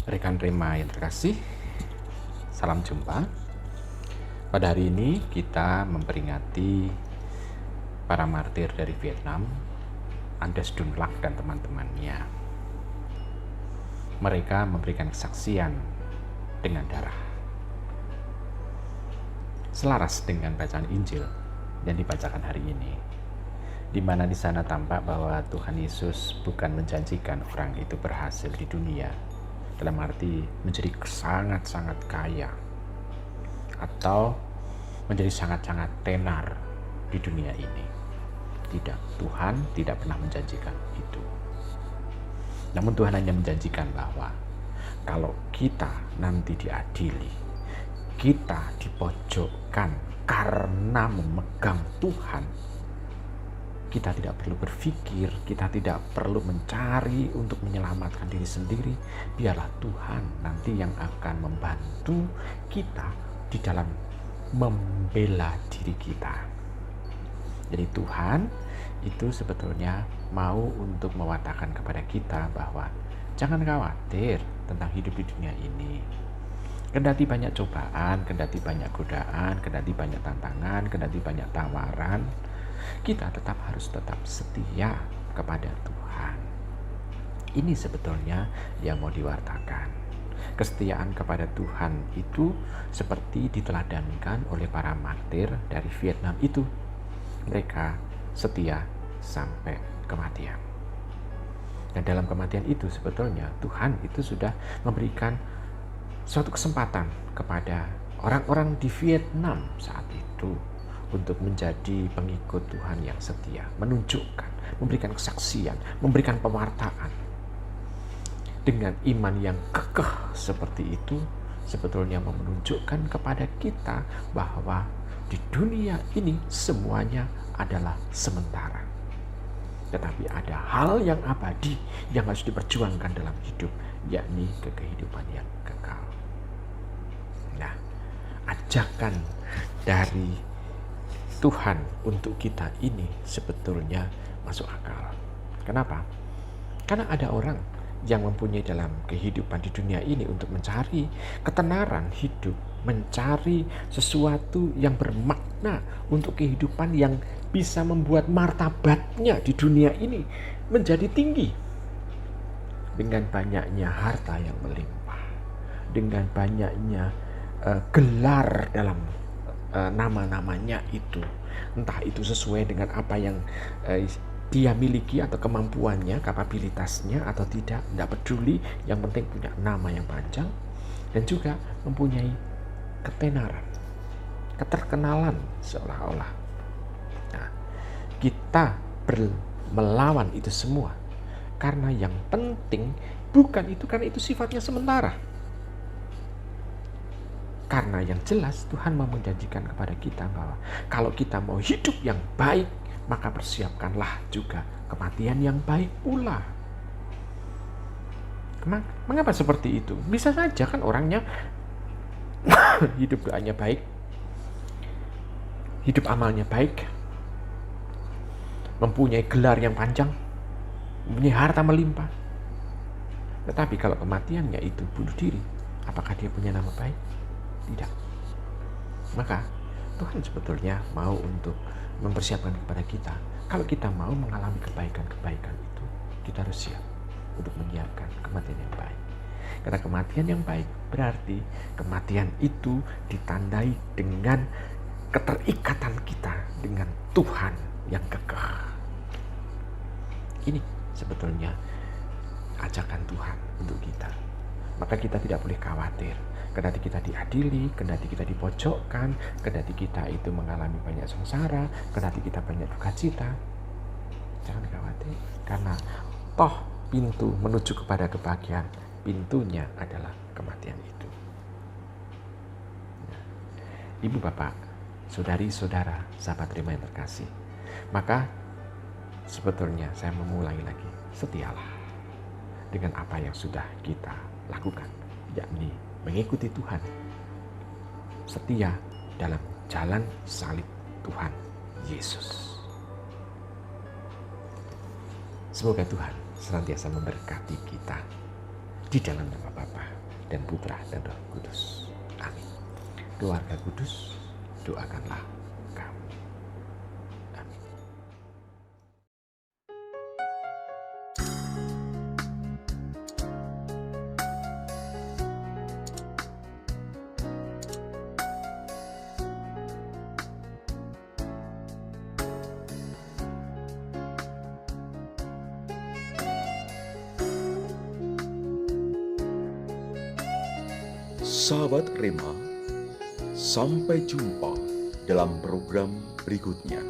Rekan Rema yang terkasih, salam jumpa. Pada hari ini kita memperingati para martir dari Vietnam, Andes Dun Lac dan teman-temannya. Mereka memberikan kesaksian dengan darah. Selaras dengan bacaan Injil yang dibacakan hari ini, di mana di sana tampak bahwa Tuhan Yesus bukan menjanjikan orang itu berhasil di dunia, dalam arti menjadi sangat-sangat kaya atau menjadi sangat-sangat tenar di dunia ini. Tidak, Tuhan tidak pernah menjanjikan itu. Namun Tuhan hanya menjanjikan bahwa kalau kita nanti diadili, kita dipojokkan karena memegang Tuhan, kita tidak perlu berpikir, kita tidak perlu mencari untuk menyelamatkan diri sendiri. Biarlah Tuhan nanti yang akan membantu kita di dalam membela diri kita. Jadi Tuhan itu sebetulnya mau untuk mewatakan kepada kita bahwa jangan khawatir tentang hidup di dunia ini. Kendati banyak cobaan, kendati banyak godaan, kendati banyak tantangan, kendati banyak tawaran, kita harus tetap setia kepada Tuhan. Ini sebetulnya yang mau diwartakan. Kesetiaan kepada Tuhan itu seperti diteladankan oleh para martir dari Vietnam itu. Mereka setia sampai kematian. Dan dalam kematian itu sebetulnya Tuhan itu sudah memberikan suatu kesempatan kepada orang-orang di Vietnam saat itu untuk menjadi pengikut Tuhan yang setia, menunjukkan, memberikan kesaksian, memberikan pewartaan. Dengan iman yang kekeh seperti itu, sebetulnya menunjukkan kepada kita bahwa di dunia ini semuanya adalah sementara. Tetapi ada hal yang abadi yang harus diperjuangkan dalam hidup, yakni kehidupan yang kekal. Nah, ajakan dari Tuhan untuk kita ini sebetulnya masuk akal. Kenapa? Karena ada orang yang mempunyai dalam kehidupan di dunia ini untuk mencari ketenaran hidup, mencari sesuatu yang bermakna untuk kehidupan yang bisa membuat martabatnya di dunia ini menjadi tinggi. Dengan banyaknya harta yang melimpah, dengan banyaknya gelar dalam nama-namanya itu, entah itu sesuai dengan apa yang dia miliki atau kemampuannya, kapabilitasnya atau tidak peduli, yang penting punya nama yang panjang dan juga mempunyai ketenaran, keterkenalan seolah-olah. Nah, kita melawan itu semua karena yang penting bukan itu, karena itu sifatnya sementara. Karena yang jelas Tuhan mau menjanjikan kepada kita bahwa kalau kita mau hidup yang baik, maka persiapkanlah juga kematian yang baik pula. Mengapa seperti itu? Bisa saja kan orangnya hidup doanya baik, hidup amalnya baik, mempunyai gelar yang panjang, mempunyai harta melimpah. Tetapi kalau kematiannya itu bunuh diri, apakah dia punya nama baik? Tidak. Maka Tuhan sebetulnya mau untuk mempersiapkan kepada kita. Kalau kita mau mengalami kebaikan-kebaikan itu, kita harus siap untuk menyiapkan kematian yang baik. Karena kematian yang baik berarti kematian itu ditandai dengan keterikatan kita dengan Tuhan yang kekeh. Ini sebetulnya ajakan Tuhan untuk kita. Maka kita tidak boleh khawatir. Kendati kita diadili, kendati kita dipojokkan, kendati kita itu mengalami banyak sengsara, kendati kita banyak duka cita, jangan khawatir. Karena toh pintu menuju kepada kebahagiaan, pintunya adalah kematian itu. Nah, Ibu, Bapak, saudari-saudara, sahabat Rema yang terkasih, maka sebetulnya saya memulai lagi, setialah dengan apa yang sudah kita lakukan, yakni mengikuti Tuhan, setia dalam jalan salib Tuhan Yesus. Semoga Tuhan senantiasa memberkati kita Di dalam nama Bapa dan Putra dan Roh Kudus. Amin. Keluarga Kudus, doakanlah kami. Amin. Sahabat Rema, sampai jumpa dalam program berikutnya.